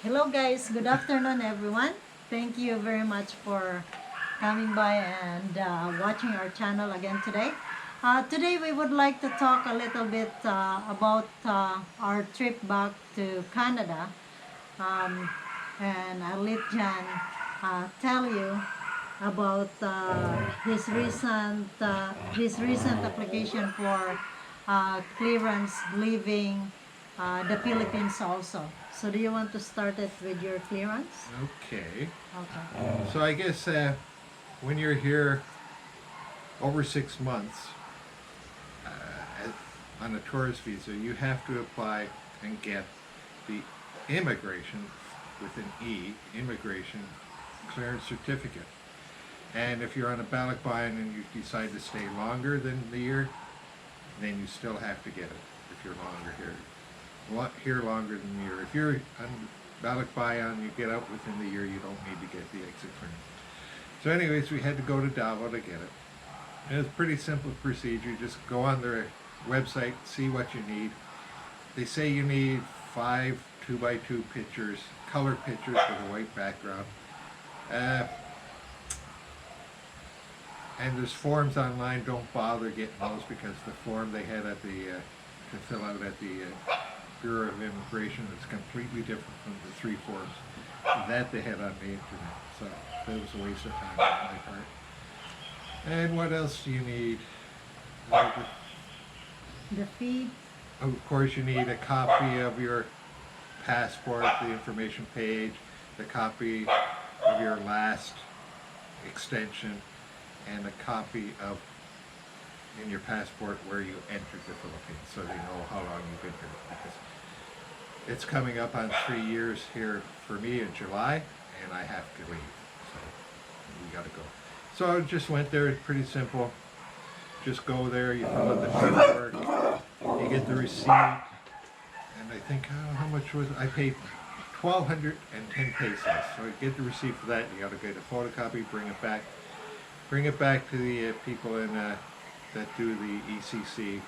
Hello guys, good afternoon everyone. Thank you very much for coming by and watching our channel again today. Today we would like to talk a little bit about our trip back to Canada. Um, and I'll let Jan tell you about his recent application for clearance leaving the Philippines also. So do you want to start it with your clearance? Okay. Okay. So I guess when you're here over 6 months on a tourist visa, you have to apply and get the immigration with an E, immigration clearance certificate. And if you're on a Balikbayan and you decide to stay longer than the year, then you still have to get it if you're longer here. Here longer than the year. If you're on Balikbayan, you get out within the year, you don't need to get the exit permit. So anyways, we had to go to Davao to get it. And it's a pretty simple procedure. Just go on their website, see what you need. They say you need 5 2x2 pictures, color pictures with a white background. Uh, and there's forms online. Don't bother getting those because the form they had at the to fill out at the Bureau of Immigration is completely different from the 3 forms that they had on the internet. So that was a waste of time on my part. And what else do you need? The fee. Of course, you need a copy of your passport, the information page, the copy of your last extension, and a copy of in your passport where you entered the Philippines, so they know how long you've been here. Because it's coming up on 3 years here for me in July, and I have to leave, so we got to go. So I just went there. It's pretty simple. Just go there. You fill out the paperwork. You get the receipt, and I think how much was it? I paid 1,210 pesos. So you get the receipt for that. You got to get a photocopy, bring it back. Bring it back to the people in that do the ECC,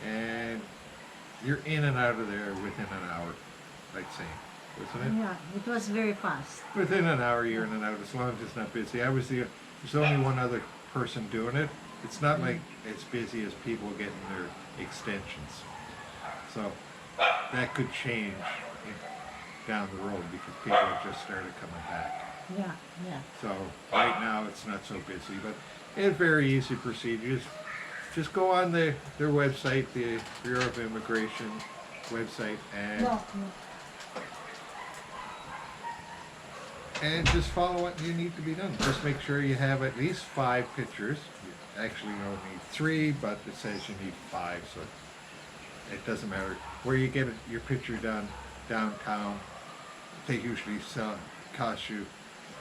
and you're in and out of there within an hour, I'd say, wasn't it? Yeah, it was very fast. Within an hour, you're in and out, as long as it's not busy. There's only one other person doing it. It's not like as busy as people getting their extensions. So that could change down the road because people have just started coming back. Yeah, yeah. So right now it's not so busy, but it's very easy procedures. Just go on their website, the Bureau of Immigration website, No, and just follow what you need to be done. Just make sure you have at least 5 pictures. You actually only need 3, but it says you need 5, so it doesn't matter where you get your picture done. Downtown, they usually cost you,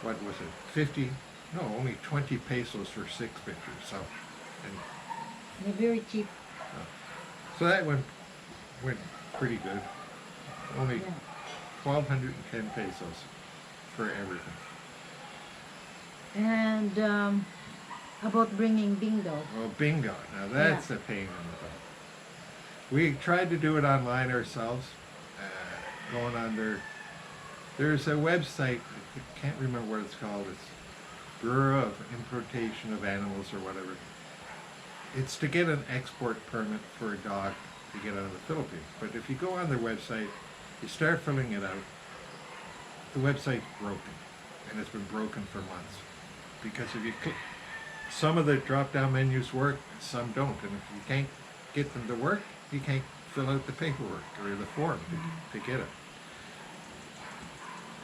what was it, 50? No, only 20 pesos for 6 pictures. So, and they're very cheap. so that went pretty good. Only Yeah. 1,210 pesos for everything. And about bringing bingo. Well, bingo. Now that's a pain in the butt. We tried to do it online ourselves. Going on there's a website. I can't remember what it's called. It's Bureau of Importation of Animals or whatever. It's to get an export permit for a dog to get out of the Philippines. But if you go on their website, you start filling it out, the website's broken. And it's been broken for months. Because if you click, some of the drop-down menus work, some don't. And if you can't get them to work, you can't fill out the paperwork or the form to get it.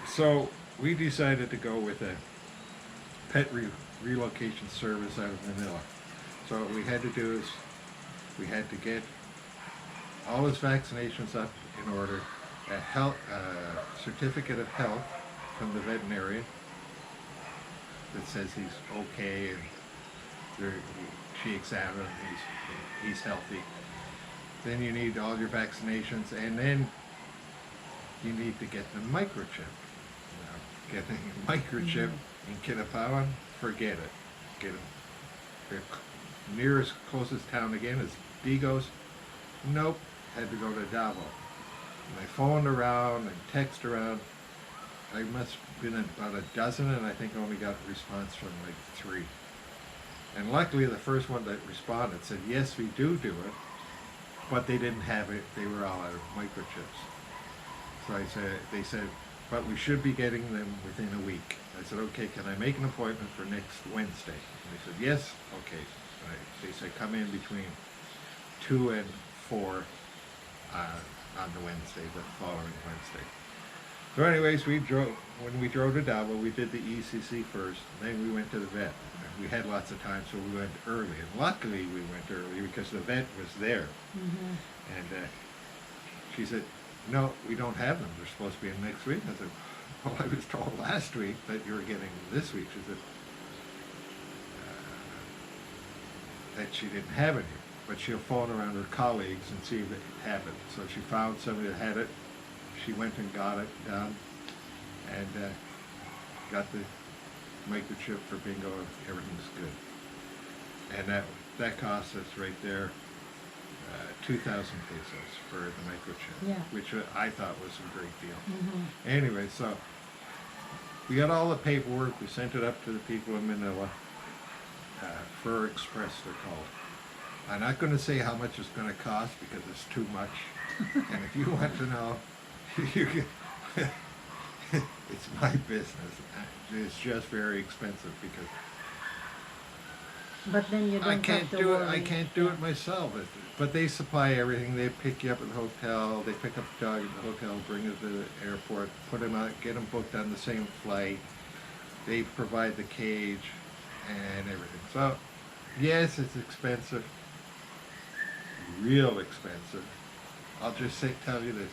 So we decided to go with a pet relocation service out of Manila. So what we had to do is we had to get all his vaccinations up in order, a health certificate of health from the veterinarian that says he's okay and she examined him, he's healthy. Then you need all your vaccinations, and then you need to get the microchip. Now, getting a microchip in Kinapawan, forget it. Get it. The nearest closest town again is Bigos. Nope, had to go to Davao. And I phoned around and texted around. I must have been about a dozen, and I think I only got a response from like 3. And luckily, the first one that responded said, yes, we do it, but they didn't have it. They were all out of microchips. So they said, but we should be getting them within a week. I said, okay, can I make an appointment for next Wednesday? And they said, yes, okay. They said, come in between 2 and 4 on the Wednesday, the following Wednesday. So anyways, when we drove to Davao, we did the ECC first, and then we went to the vet. We had lots of time, so we went early. And luckily, we went early because the vet was there. Mm-hmm. And she said, no, we don't have them. They're supposed to be in next week. I said, well, I was told last week that you were getting them this week. She said that she didn't have any, but she'll phone around her colleagues and see if they have it. So she found somebody that had it. She went and got it done, and got the microchip for bingo. Everything's good. And that cost us right there 2,000 pesos for the microchip, Yeah. which I thought was a great deal. Mm-hmm. Anyway, so we got all the paperwork. We sent it up to the people in Manila. Fur Express, they're called. I'm not going to say how much it's going to cost because it's too much. And if you want to know, you can, it's my business. It's just very expensive because But then you don't I have can't to do it. worry. I can't do it myself. But they supply everything. They pick you up at the hotel. They pick up the dog at the hotel, bring it to the airport, put him out, get him booked on the same flight. They provide the cage and everything. So, yes, it's expensive. Real expensive. I'll just tell you this.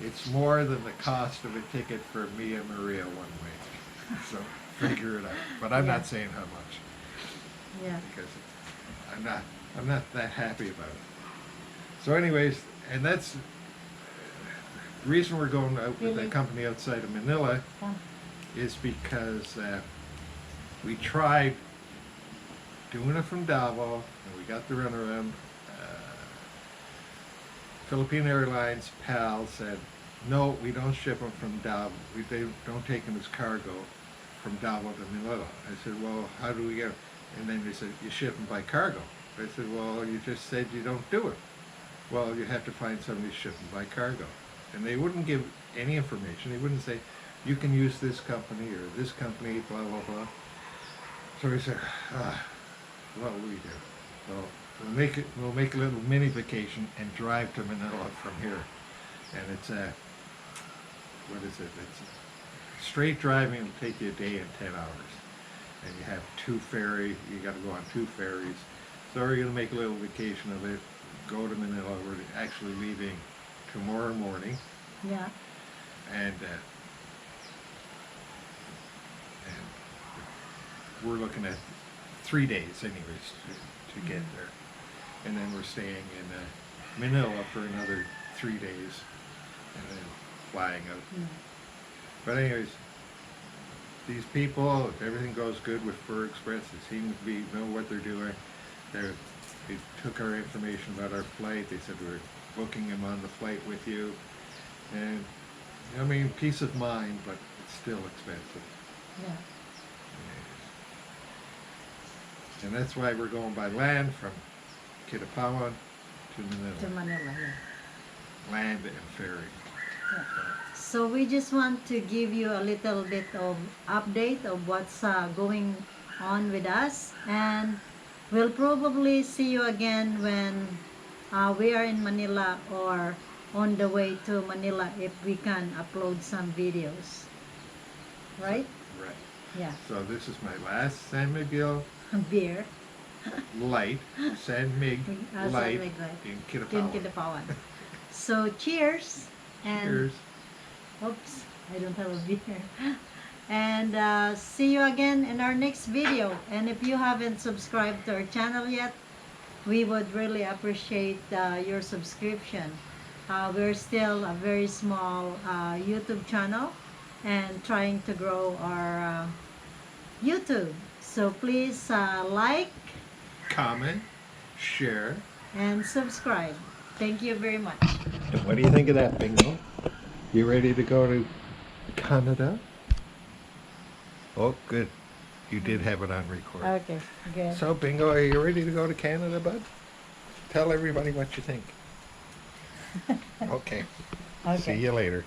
It's more than the cost of a ticket for me and Maria one way. So figure it out. But I'm Yeah. not saying how much Yeah. because I'm not that happy about it. So anyways, and that's the reason we're going out with Really? a company outside of Manila Yeah. is because we tried doing it from Davao and we got the runaround. Philippine Airlines PAL said, no, we don't ship them from Davao. They don't take them as cargo from Davao to Manila. I said, well, how do we get them? And then they said, you ship them by cargo. I said, well, you just said you don't do it. Well, you have to find somebody to ship them by cargo. And they wouldn't give any information. They wouldn't say, you can use this company or this company, blah, blah, blah. So we said, what will we do? Well, we'll make a little mini vacation and drive to Manila from here. And it's what is it? It's straight driving will take you a day and 10 hours. And you have 2 ferries, you got to go on 2 ferries. So we're going to make a little vacation of it, go to Manila. We're actually leaving tomorrow morning. Yeah. And we're looking at 3 days anyways to get there. And then we're staying in Manila for another 3 days and then flying out. Mm. But anyways, these people, if everything goes good with Fur Express, they seem to know what they're doing. They took our information about our flight. They said we're booking them on the flight with you. And, I mean, peace of mind, but it's still expensive. Yeah. And that's why we're going by land from Kidapawan to Manila. To Manila, yeah. Land and ferry. Yeah. So we just want to give you a little bit of update of what's going on with us, and we'll probably see you again when we are in Manila or on the way to Manila if we can upload some videos. Right? Right. Yeah. So this is my last San Miguel Beer. Light, San Mig San Light Mig Light. in In Kidapawan. Kidapawan. So cheers. And Cheers. oops, I don't have a beer. And see you again in our next video. And if you haven't subscribed to our channel yet, we would really appreciate your subscription. We're still a very small YouTube channel and trying to grow our YouTube. So please like Comment, share. and subscribe. Thank you very much. And what do you think of that, Bingo? You ready to go to Canada? Oh, good. You did have it on record. Okay, good. So, Bingo, are you ready to go to Canada, bud? Tell everybody what you think. Okay. See Okay. you later.